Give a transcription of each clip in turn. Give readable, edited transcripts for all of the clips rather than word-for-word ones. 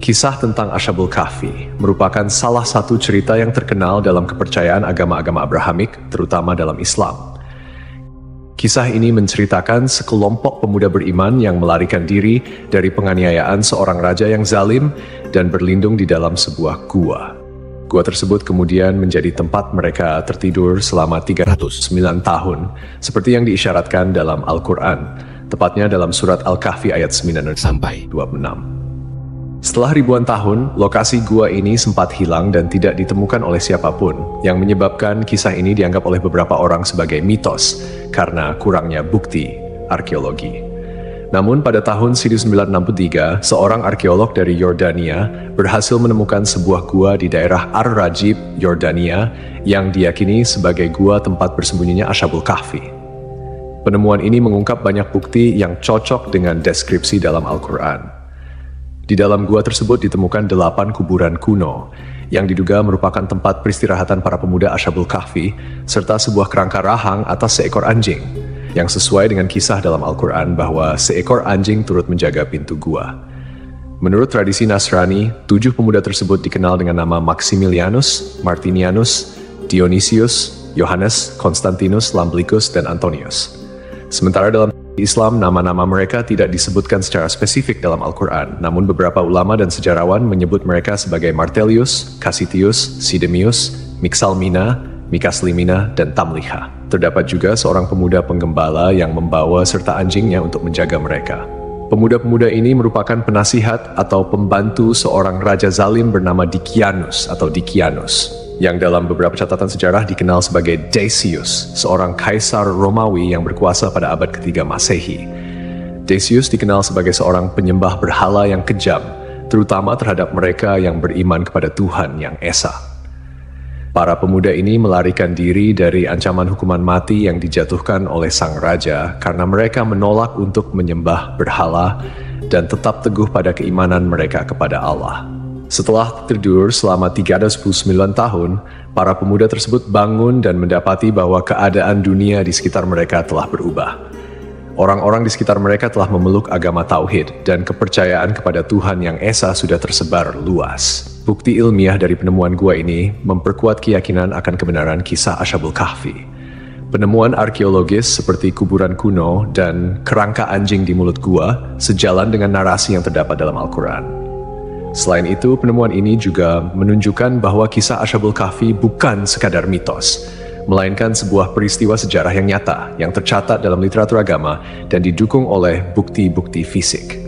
Kisah tentang Ashabul Kahfi merupakan salah satu cerita yang terkenal dalam kepercayaan agama-agama Abrahamik, terutama dalam Islam. Kisah ini menceritakan sekelompok pemuda beriman yang melarikan diri dari penganiayaan seorang raja yang zalim dan berlindung di dalam sebuah gua. Gua tersebut kemudian menjadi tempat mereka tertidur selama 309 tahun, seperti yang diisyaratkan dalam Al-Quran, tepatnya dalam surat Al-Kahfi ayat 9 sampai 26. Setelah ribuan tahun, lokasi gua ini sempat hilang dan tidak ditemukan oleh siapapun, yang menyebabkan kisah ini dianggap oleh beberapa orang sebagai mitos karena kurangnya bukti arkeologi. Namun pada tahun 1963, seorang arkeolog dari Yordania berhasil menemukan sebuah gua di daerah Ar-Rajib, Yordania, yang diyakini sebagai gua tempat bersembunyinya Ashabul Kahfi. Penemuan ini mengungkap banyak bukti yang cocok dengan deskripsi dalam Al-Quran. Di dalam gua tersebut ditemukan 8 kuburan kuno yang diduga merupakan tempat peristirahatan para pemuda Ashabul Kahfi serta sebuah kerangka rahang atas seekor anjing yang sesuai dengan kisah dalam Al-Quran bahwa seekor anjing turut menjaga pintu gua. Menurut tradisi Nasrani, 7 pemuda tersebut dikenal dengan nama Maximilianus, Martinianus, Dionysius, Yohanes, Konstantinus, Lamblicus, dan Antonius. Sementara dalam Islam, nama-nama mereka tidak disebutkan secara spesifik dalam Al-Quran, namun beberapa ulama dan sejarawan menyebut mereka sebagai Martelius, Cassitius, Sidemius, Mixalmina, Mikaslimina, dan Tamliha. Terdapat juga seorang pemuda penggembala yang membawa serta anjingnya untuk menjaga mereka. Pemuda-pemuda ini merupakan penasihat atau pembantu seorang raja zalim bernama Dikianus atau Dikianus, yang dalam beberapa catatan sejarah dikenal sebagai Decius, seorang kaisar Romawi yang berkuasa pada abad ketiga Masehi. Decius dikenal sebagai seorang penyembah berhala yang kejam, terutama terhadap mereka yang beriman kepada Tuhan yang Esa. Para pemuda ini melarikan diri dari ancaman hukuman mati yang dijatuhkan oleh sang raja karena mereka menolak untuk menyembah berhala dan tetap teguh pada keimanan mereka kepada Allah. Setelah tertidur selama 309 tahun, para pemuda tersebut bangun dan mendapati bahwa keadaan dunia di sekitar mereka telah berubah. Orang-orang di sekitar mereka telah memeluk agama Tauhid dan kepercayaan kepada Tuhan yang Esa sudah tersebar luas. Bukti ilmiah dari penemuan gua ini memperkuat keyakinan akan kebenaran kisah Ashabul Kahfi. Penemuan arkeologis seperti kuburan kuno dan kerangka anjing di mulut gua sejalan dengan narasi yang terdapat dalam Al-Quran. Selain itu, penemuan ini juga menunjukkan bahwa kisah Ashabul Kahfi bukan sekadar mitos, melainkan sebuah peristiwa sejarah yang nyata, yang tercatat dalam literatur agama dan didukung oleh bukti-bukti fisik.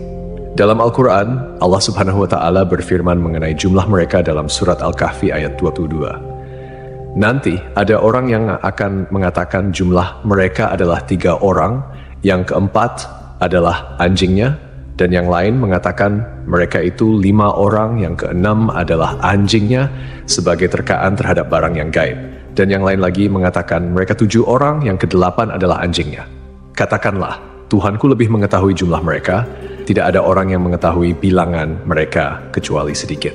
Dalam Al-Quran, Allah Subhanahu wa Ta'ala berfirman mengenai jumlah mereka dalam surat Al-Kahfi ayat 22. Nanti ada orang yang akan mengatakan jumlah mereka adalah 3 orang, yang keempat adalah anjingnya, dan yang lain mengatakan mereka itu 5 orang, yang keenam adalah anjingnya sebagai terkaan terhadap barang yang gaib. Dan yang lain lagi mengatakan mereka 7 orang, yang ke-8 adalah anjingnya. Katakanlah, Tuhanku lebih mengetahui jumlah mereka, tidak ada orang yang mengetahui bilangan mereka kecuali sedikit.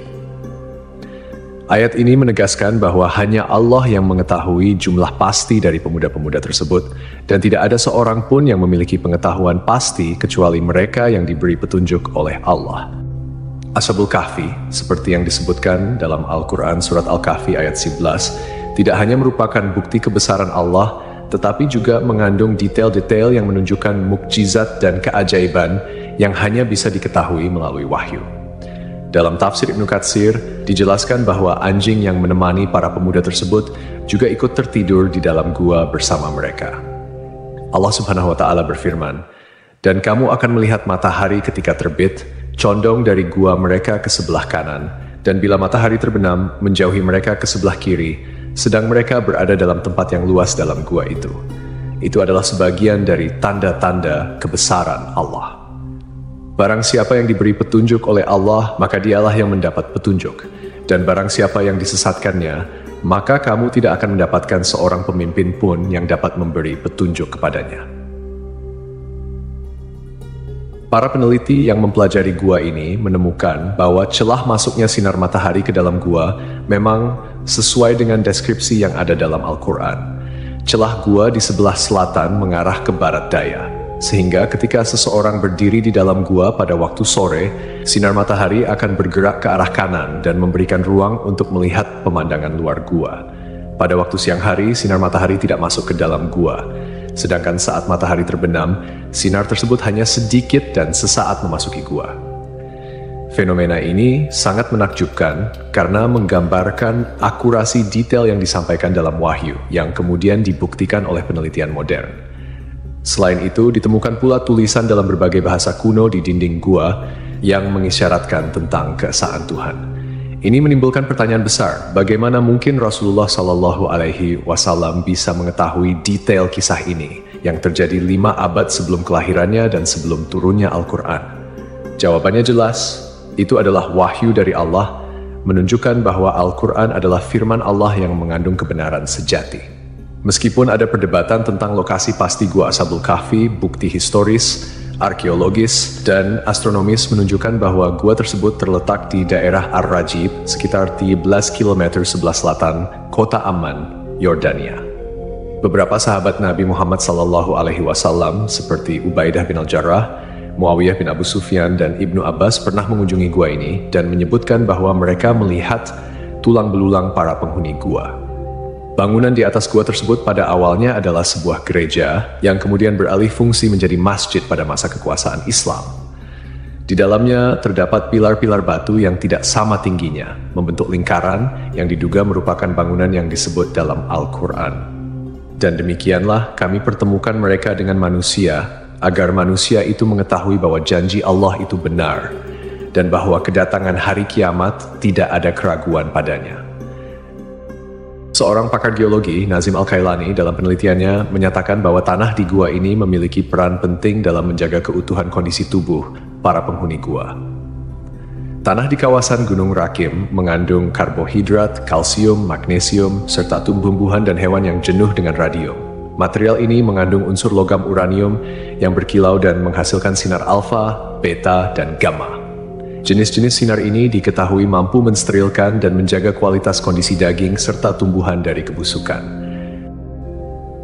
Ayat ini menegaskan bahwa hanya Allah yang mengetahui jumlah pasti dari pemuda-pemuda tersebut, dan tidak ada seorang pun yang memiliki pengetahuan pasti kecuali mereka yang diberi petunjuk oleh Allah. Ashabul Kahfi, seperti yang disebutkan dalam Al-Quran surat Al-Kahfi ayat 11, tidak hanya merupakan bukti kebesaran Allah, tetapi juga mengandung detail-detail yang menunjukkan mukjizat dan keajaiban yang hanya bisa diketahui melalui wahyu. Dalam tafsir Ibnu Katsir, dijelaskan bahwa anjing yang menemani para pemuda tersebut juga ikut tertidur di dalam gua bersama mereka. Allah Subhanahu wa Ta'ala berfirman, "Dan kamu akan melihat matahari ketika terbit, condong dari gua mereka ke sebelah kanan, dan bila matahari terbenam, menjauhi mereka ke sebelah kiri, sedang mereka berada dalam tempat yang luas dalam gua itu." Itu adalah sebagian dari tanda-tanda kebesaran Allah. Barang siapa yang diberi petunjuk oleh Allah, maka dialah yang mendapat petunjuk. Dan barang siapa yang disesatkannya, maka kamu tidak akan mendapatkan seorang pemimpin pun yang dapat memberi petunjuk kepadanya. Para peneliti yang mempelajari gua ini menemukan bahwa celah masuknya sinar matahari ke dalam gua memang sesuai dengan deskripsi yang ada dalam Al-Quran. Celah gua di sebelah selatan mengarah ke barat daya. sehingga ketika seseorang berdiri di dalam gua pada waktu sore, sinar matahari akan bergerak ke arah kanan dan memberikan ruang untuk melihat pemandangan luar gua. Pada waktu siang hari, sinar matahari tidak masuk ke dalam gua, sedangkan saat matahari terbenam, sinar tersebut hanya sedikit dan sesaat memasuki gua. Fenomena ini sangat menakjubkan karena menggambarkan akurasi detail yang disampaikan dalam wahyu yang kemudian dibuktikan oleh penelitian modern. Selain itu, ditemukan pula tulisan dalam berbagai bahasa kuno di dinding gua yang mengisyaratkan tentang keesaan Tuhan. Ini menimbulkan pertanyaan besar, bagaimana mungkin Rasulullah Shallallahu Alaihi Wasallam bisa mengetahui detail kisah ini yang terjadi 5 abad sebelum kelahirannya dan sebelum turunnya Al-Quran? Jawabannya jelas. Itu adalah wahyu dari Allah, menunjukkan bahwa Al-Quran adalah firman Allah yang mengandung kebenaran sejati. Meskipun ada perdebatan tentang lokasi pasti Gua Ashabul Kahfi, bukti historis, arkeologis, dan astronomis menunjukkan bahwa gua tersebut terletak di daerah Ar-Rajib, sekitar 13 km sebelah selatan kota Amman, Yordania. Beberapa sahabat Nabi Muhammad SAW seperti Ubaidah bin Al-Jarrah, Muawiyah bin Abu Sufyan, dan Ibnu Abbas pernah mengunjungi gua ini dan menyebutkan bahwa mereka melihat tulang belulang para penghuni gua. Bangunan di atas gua tersebut pada awalnya adalah sebuah gereja yang kemudian beralih fungsi menjadi masjid pada masa kekuasaan Islam. Di dalamnya terdapat pilar-pilar batu yang tidak sama tingginya, membentuk lingkaran yang diduga merupakan bangunan yang disebut dalam Al-Quran. Dan demikianlah kami pertemukan mereka dengan manusia, agar manusia itu mengetahui bahwa janji Allah itu benar, dan bahwa kedatangan hari kiamat tidak ada keraguan padanya. Seorang pakar geologi, Nazim Al-Kailani, dalam penelitiannya menyatakan bahwa tanah di gua ini memiliki peran penting dalam menjaga keutuhan kondisi tubuh para penghuni gua. Tanah di kawasan Gunung Rakim mengandung karbohidrat, kalsium, magnesium, serta tumbuh-tumbuhan dan hewan yang jenuh dengan radium. Material ini mengandung unsur logam uranium yang berkilau dan menghasilkan sinar alfa, beta, dan gamma. Jenis-jenis sinar ini diketahui mampu mensterilkan dan menjaga kualitas kondisi daging serta tumbuhan dari kebusukan.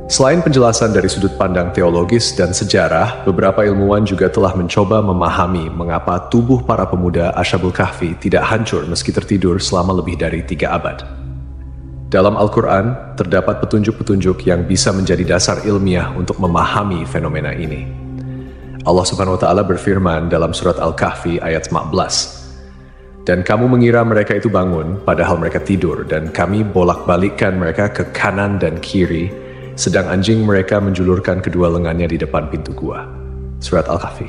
Selain penjelasan dari sudut pandang teologis dan sejarah, beberapa ilmuwan juga telah mencoba memahami mengapa tubuh para pemuda Ashabul Kahfi tidak hancur meski tertidur selama lebih dari 3 abad. Dalam Al-Quran, terdapat petunjuk-petunjuk yang bisa menjadi dasar ilmiah untuk memahami fenomena ini. Allah Subhanahu wa Ta'ala berfirman dalam surat Al-Kahfi ayat 15, "Dan kamu mengira mereka itu bangun, padahal mereka tidur, dan kami bolak-balikkan mereka ke kanan dan kiri, sedang anjing mereka menjulurkan kedua lengannya di depan pintu gua." Surat Al-Kahfi.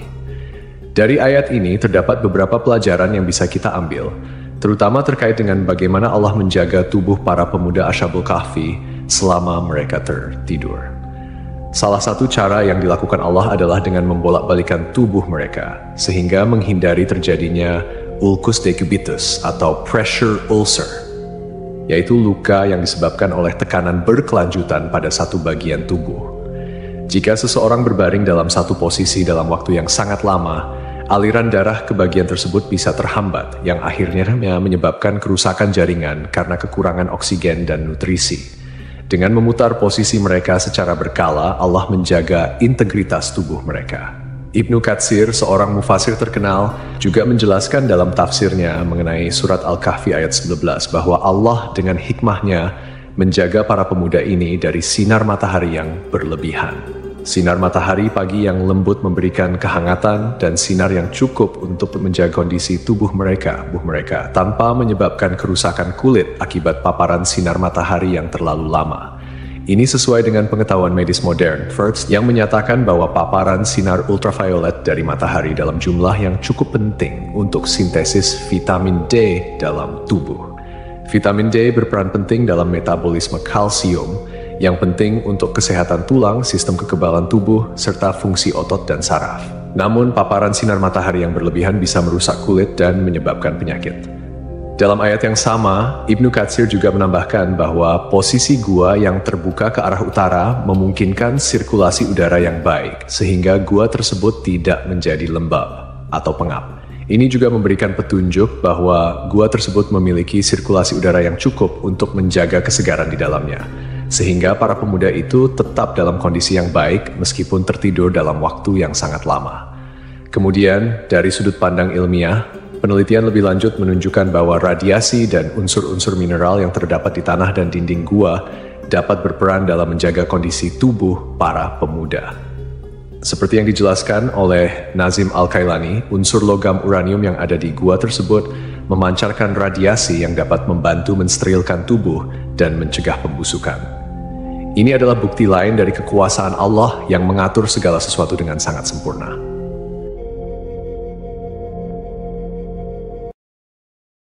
Dari ayat ini terdapat beberapa pelajaran yang bisa kita ambil, terutama terkait dengan bagaimana Allah menjaga tubuh para pemuda Ashabul Kahfi selama mereka tertidur. Salah satu cara yang dilakukan Allah adalah dengan membolak-balikan tubuh mereka, sehingga menghindari terjadinya ulcus decubitus atau pressure ulcer, yaitu luka yang disebabkan oleh tekanan berkelanjutan pada satu bagian tubuh. Jika seseorang berbaring dalam satu posisi dalam waktu yang sangat lama, aliran darah ke bagian tersebut bisa terhambat, yang akhirnya menyebabkan kerusakan jaringan karena kekurangan oksigen dan nutrisi. Dengan memutar posisi mereka secara berkala, Allah menjaga integritas tubuh mereka. Ibnu Katsir, seorang mufasir terkenal, juga menjelaskan dalam tafsirnya mengenai surat Al-Kahfi ayat 19 bahwa Allah dengan hikmahnya menjaga para pemuda ini dari sinar matahari yang berlebihan. Sinar matahari pagi yang lembut memberikan kehangatan dan sinar yang cukup untuk menjaga kondisi tubuh mereka tanpa menyebabkan kerusakan kulit akibat paparan sinar matahari yang terlalu lama. Ini sesuai dengan pengetahuan medis modern, First, yang menyatakan bahwa paparan sinar ultraviolet dari matahari dalam jumlah yang cukup penting untuk sintesis vitamin D dalam tubuh. Vitamin D berperan penting dalam metabolisme kalsium, yang penting untuk kesehatan tulang, sistem kekebalan tubuh, serta fungsi otot dan saraf. Namun, paparan sinar matahari yang berlebihan bisa merusak kulit dan menyebabkan penyakit. Dalam ayat yang sama, Ibnu Katsir juga menambahkan bahwa posisi gua yang terbuka ke arah utara memungkinkan sirkulasi udara yang baik, sehingga gua tersebut tidak menjadi lembab atau pengap. Ini juga memberikan petunjuk bahwa gua tersebut memiliki sirkulasi udara yang cukup untuk menjaga kesegaran di dalamnya. sehingga para pemuda itu tetap dalam kondisi yang baik meskipun tertidur dalam waktu yang sangat lama. Kemudian, dari sudut pandang ilmiah, penelitian lebih lanjut menunjukkan bahwa radiasi dan unsur-unsur mineral yang terdapat di tanah dan dinding gua dapat berperan dalam menjaga kondisi tubuh para pemuda. Seperti yang dijelaskan oleh Nazim Al-Kailani, unsur logam uranium yang ada di gua tersebut memancarkan radiasi yang dapat membantu mensterilkan tubuh dan mencegah pembusukan. Ini adalah bukti lain dari kekuasaan Allah yang mengatur segala sesuatu dengan sangat sempurna.